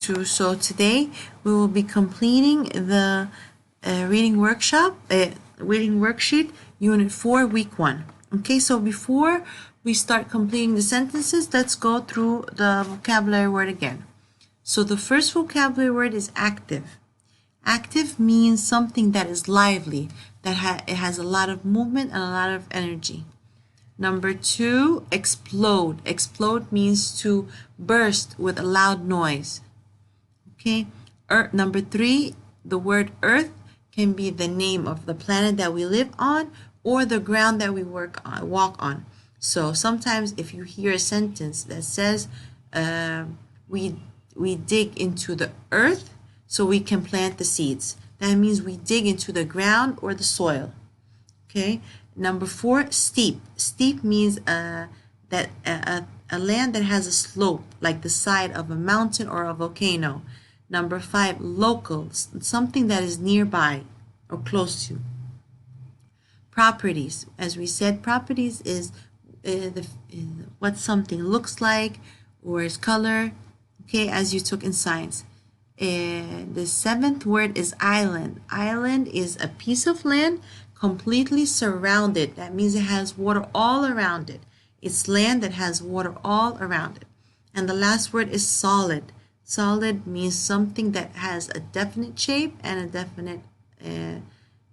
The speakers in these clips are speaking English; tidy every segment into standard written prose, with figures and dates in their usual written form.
So today we will be completing the reading worksheet, Unit 4, Week 1. Okay, so before we start completing the sentences, let's go through the vocabulary word again. So the first vocabulary word is active. Active means something that is lively, that it has a lot of movement and a lot of energy. Number 2, explode. Explode means to burst with a loud noise. Okay. Number 3, the word earth can be the name of the planet that we live on or the ground that we walk on. So sometimes if you hear a sentence that says we dig into the earth so we can plant the seeds, that means we dig into the ground or the soil. Okay. Number 4, steep. Steep means a land that has a slope, like the side of a mountain or a volcano. Number 5, local, something that is nearby or close to. Properties. As we said, properties is what something looks like or its color, okay, as you took in science. The 7th word is island. Island is a piece of land completely surrounded. That means it has water all around it. It's land that has water all around it. And the last word is solid. Solid means something that has a definite shape and a definite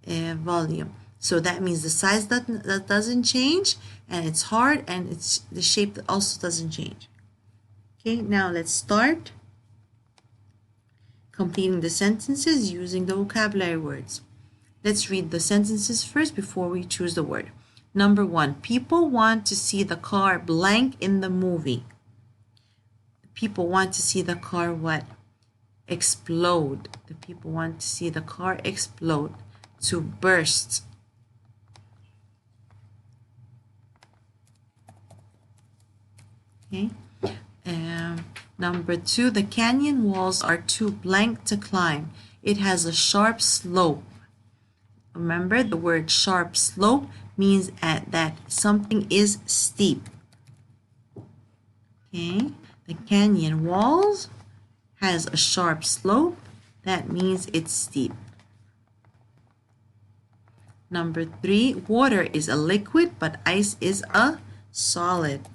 volume. So that means the size that doesn't change, and it's hard, and it's the shape that also doesn't change. Okay, now let's start completing the sentences using the vocabulary words. Let's read the sentences first before we choose the word. Number 1, people want to see the car blank in the movie. People want to see the car what? Explode. The people want to see the car explode, to burst. Okay. Number 2, the canyon walls are too blank to climb. It has a sharp slope. Remember, the word sharp slope means that something is steep. Okay. The canyon walls has a sharp slope. That means it's steep. Number 3, water is a liquid, but ice is a solid.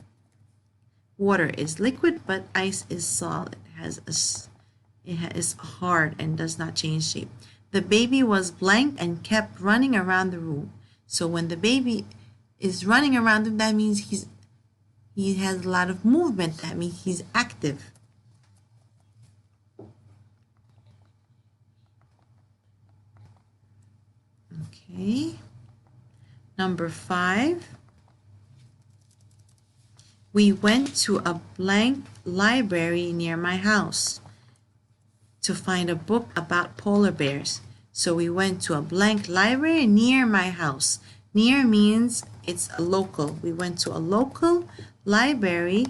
Water is liquid, but ice is solid. It is hard and does not change shape. The baby was blank and kept running around the room. So when the baby is running around him, that means he has a lot of movement. That means he's active. Okay. Number 5. We went to a blank library near my house to find a book about polar bears. So we went to a blank library near my house. Near means it's a local. We went to a local library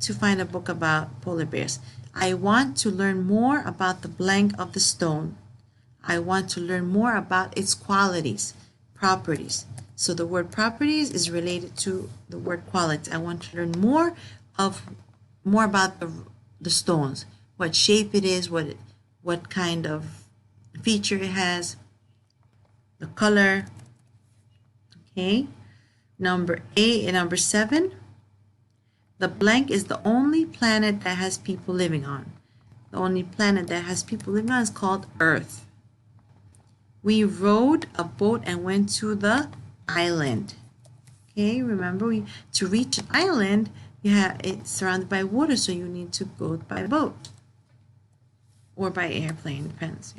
to find a book about polar bears. I want to learn more about the blank of the stone. I want to learn more about its qualities, properties. So the word properties is related to the word quality. I want to learn more about the stones, what shape it is, what kind of feature it has, the color. Okay. Number 8 and number 7. The blank is the only planet that has people living on. The only planet that has people living on is called Earth. We rowed a boat and went to the island. Okay, remember to reach an island, it's surrounded by water, so you need to go by boat or by airplane, depends.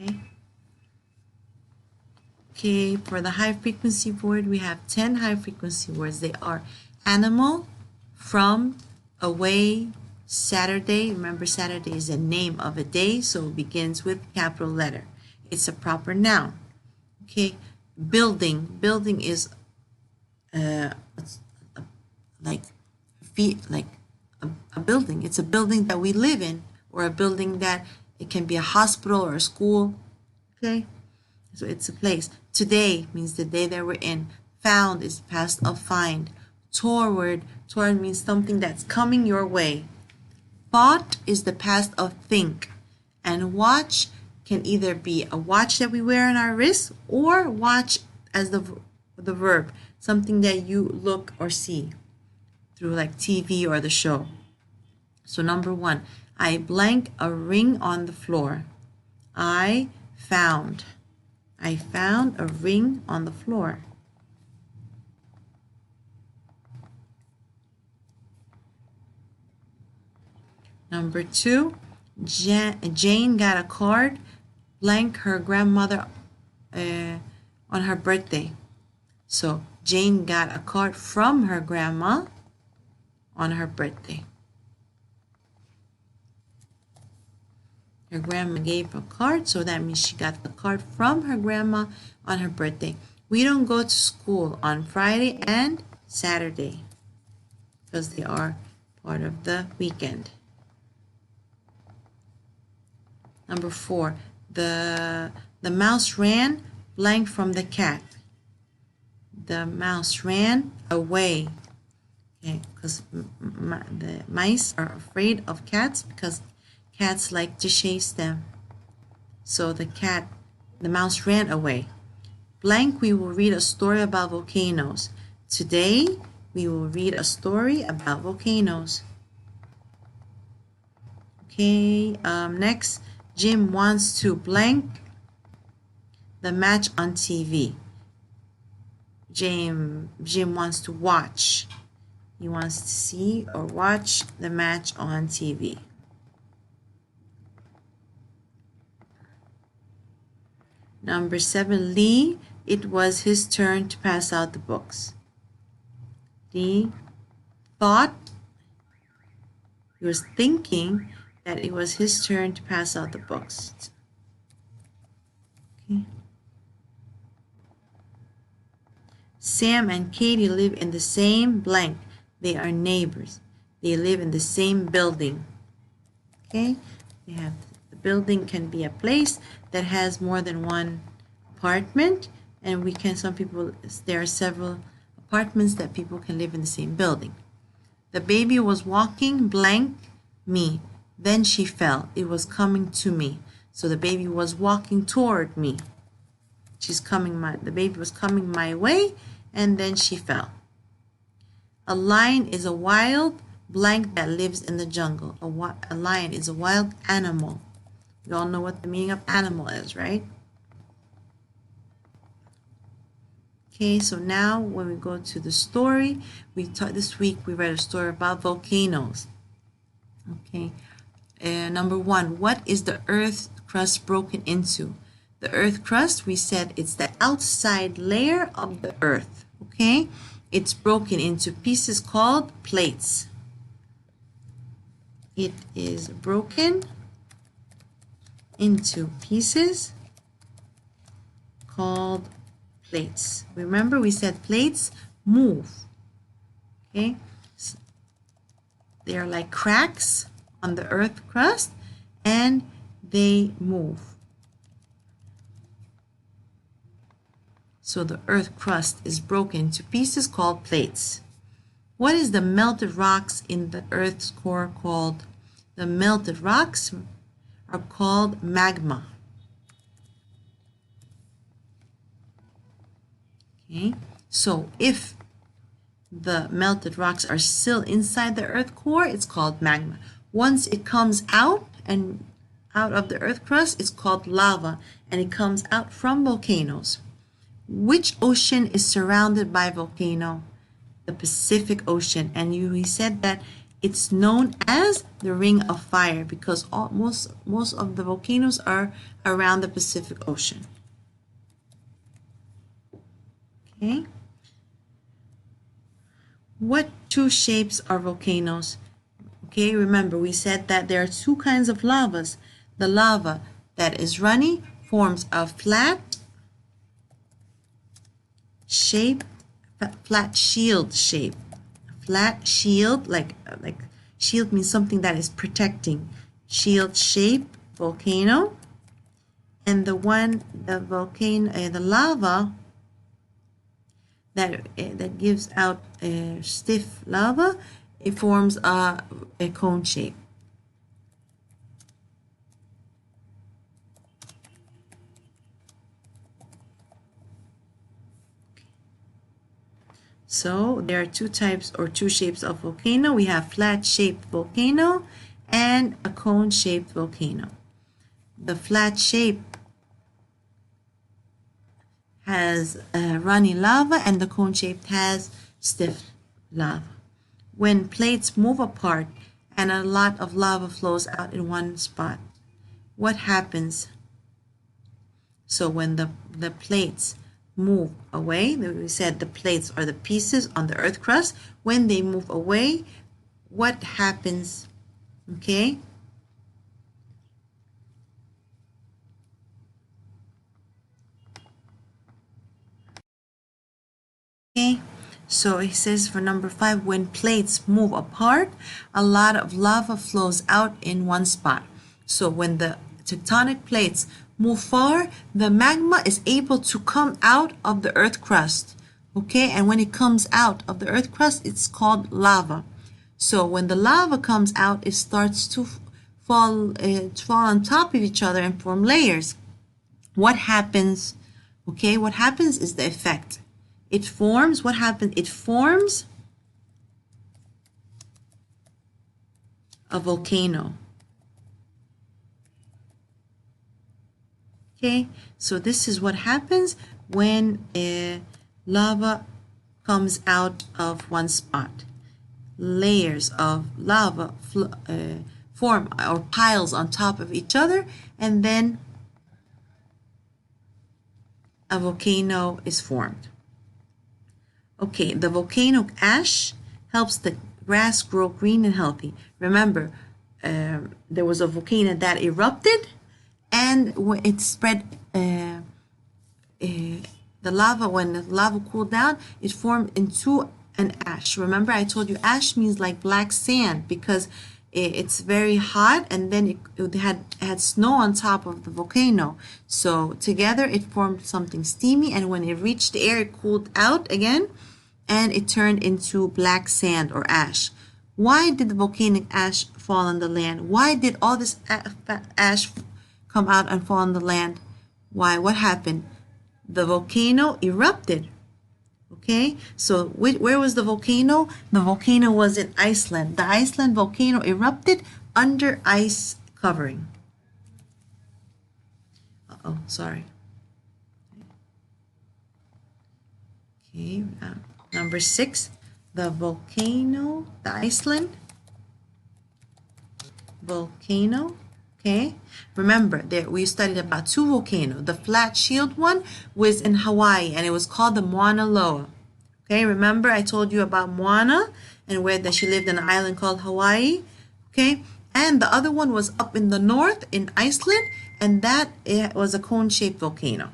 Okay. Okay, for the high frequency word, we have 10 high frequency words. They are animal, from, away, Saturday. Remember, Saturday is the name of a day, so it begins with capital letter. It's a proper noun. Okay. Building. Building is like a building. It's a building that we live in, or a building that it can be a hospital or a school. Okay, so it's a place. Today means the day that we're in. Found is past of find. Toward Toward means something that's coming your way. Thought is the past of think. And watch can either be a watch that we wear on our wrist or watch as the verb, something that you look or see through like TV or the show. So number 1, I blank a ring on the floor. I found a ring on the floor. Number 2, Jane got a card, blank her grandmother on her birthday. So Jane got a card from her grandma on her birthday. Her grandma gave a card, so that means she got the card from her grandma on her birthday. We don't go to school on Friday and Saturday because they are part of the weekend. Number 4, the mouse ran blank from the cat. The mouse ran away. Okay, because the mice are afraid of cats because cats like to chase them. So the mouse ran away. Blank, we will read a story about volcanoes. Today, we will read a story about volcanoes. Okay, next, Jim wants to blank the match on TV. Jim wants to watch. He wants to see or watch the match on TV. Number 7, Lee, it was his turn to pass out the books. Lee thought, he was thinking that it was his turn to pass out the books. Okay. Sam and Katie live in the same blank. They are neighbors. They live in the same building. Okay, we have the building can be a place that has more than one apartment, and there are several apartments that people can live in the same building. The baby was walking blank me. Then she fell. It was coming to me. So the baby was walking toward me. The baby was coming my way, and then she fell. A lion is a wild blank that lives in the jungle. A lion is a wild animal. We all know what the meaning of animal is, right? Okay, so now when we go to the story, this week we read a story about volcanoes. Okay, number 1, what is the earth crust broken into? The earth crust, we said it's the outside layer of the earth. Okay, it's broken into pieces called plates. It is broken into pieces called plates. Remember, we said plates move. Okay, so they are like cracks on the earth crust, and they move. So the earth crust is broken into pieces called plates. What is the melted rocks in the earth's core called? The melted rocks are called magma. Okay, so if the melted rocks are still inside the earth core, it's called magma. Once it comes out of the earth crust, it's called lava, and it comes out from volcanoes. Which ocean is surrounded by volcano? The Pacific Ocean. And we said that it's known as the Ring of Fire because most of the volcanoes are around the Pacific Ocean. Okay. What 2 shapes are volcanoes? Okay, remember we said that there are 2 kinds of lavas. The lava that is runny forms a flat shield shape. Flat shield, like shield means something that is protecting. Shield shape volcano. And the lava that gives out stiff lava, it forms a cone shape. So there are two types or two shapes of volcano. We have flat-shaped volcano and a cone-shaped volcano. The flat shape has runny lava and the cone-shaped has stiff lava. When plates move apart and a lot of lava flows out in one spot, what happens? So when the plates move away, we said the plates are the pieces on the earth crust. When they move away, what happens? Okay. Okay. So it says for number 5, when plates move apart, a lot of lava flows out in one spot. So when the tectonic plates move far, the magma is able to come out of the earth crust. Okay, and when it comes out of the earth crust, it's called lava. So when the lava comes out, it starts to fall on top of each other and form layers. What happens? Okay, what happens is the effect. It forms, what happens? It forms a volcano. Okay, so this is what happens when lava comes out of one spot. Layers of lava form or piles on top of each other, and then a volcano is formed. Okay, the volcanic ash helps the grass grow green and healthy. Remember, there was a volcano that erupted, and it spread the lava. When the lava cooled down, it formed into an ash. Remember, I told you ash means like black sand because it's very hot, and then it had snow on top of the volcano. So together it formed something steamy, and when it reached the air, it cooled out again, and it turned into black sand or ash. Why did the volcanic ash fall on the land? Why did all this ash come out and fall on the land? Why? What happened? The volcano erupted. Okay, so where was the volcano? The volcano was in Iceland. The Iceland volcano erupted under ice covering. Uh-oh, sorry. Okay, number 6, the volcano, the Iceland volcano. Okay, remember that we studied about 2 volcanoes. The flat shield one was in Hawaii, and it was called the Mauna Loa. Okay, remember I told you about Moana and where that she lived in an island called Hawaii. Okay, and the other one was up in the north in Iceland, and that it was a cone-shaped volcano.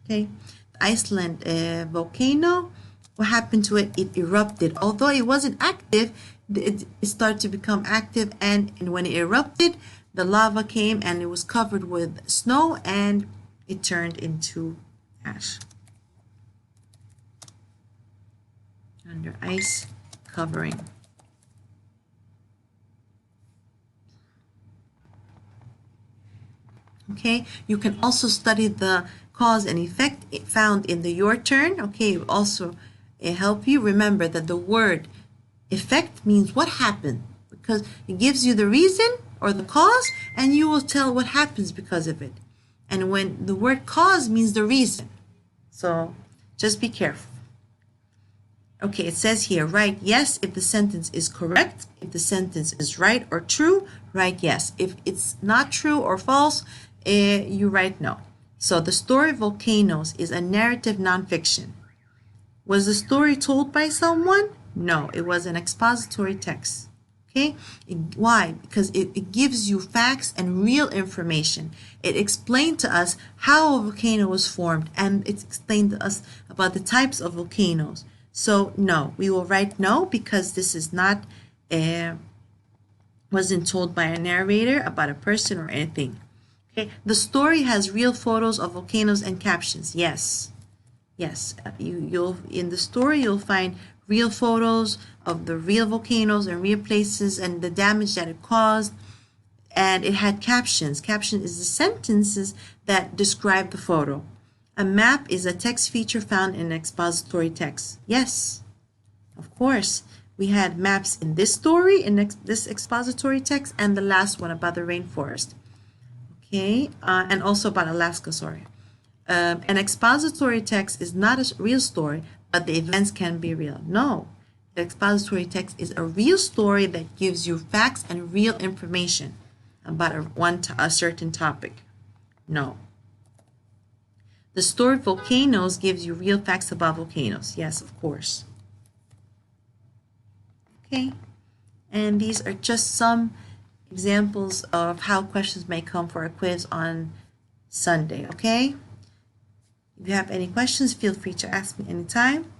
Okay, the Iceland volcano, what happened to it? It erupted. Although it wasn't active, it started to become active, and when it erupted, the lava came and it was covered with snow and it turned into ash under ice covering. Okay, you can also study the cause and effect found in the your turn. Okay, it also help you remember that the word effect means what happened, because it gives you the reason or the cause, and you will tell what happens because of it. And when the word cause means the reason. So just be careful. Okay, it says here, write yes if the sentence is correct. If the sentence is right or true, write yes. If it's not true or false, you write no. So the story Volcanoes is a narrative nonfiction. Was the story told by someone? No, it was an expository text. Okay, why? Because it gives you facts and real information. It explained to us how a volcano was formed, and it explained to us about the types of volcanoes. So no, we will write no because this is not wasn't told by a narrator about a person or anything. Okay, the story has real photos of volcanoes and captions. Yes, Yes, you'll in the story you'll find real photos of the real volcanoes and real places and the damage that it caused, and it had captions. Caption is the sentences that describe the photo. A map is a text feature found in expository text. Yes, of course. We had maps in this story, in this expository text, and the last one about the rainforest. Okay, and also about Alaska, sorry. An expository text is not a real story, but the events can be real. No, the expository text is a real story that gives you facts and real information about a certain topic. No. The story Volcanoes gives you real facts about volcanoes. Yes, of course. Okay, and these are just some examples of how questions may come for a quiz on Sunday, okay? If you have any questions, feel free to ask me anytime.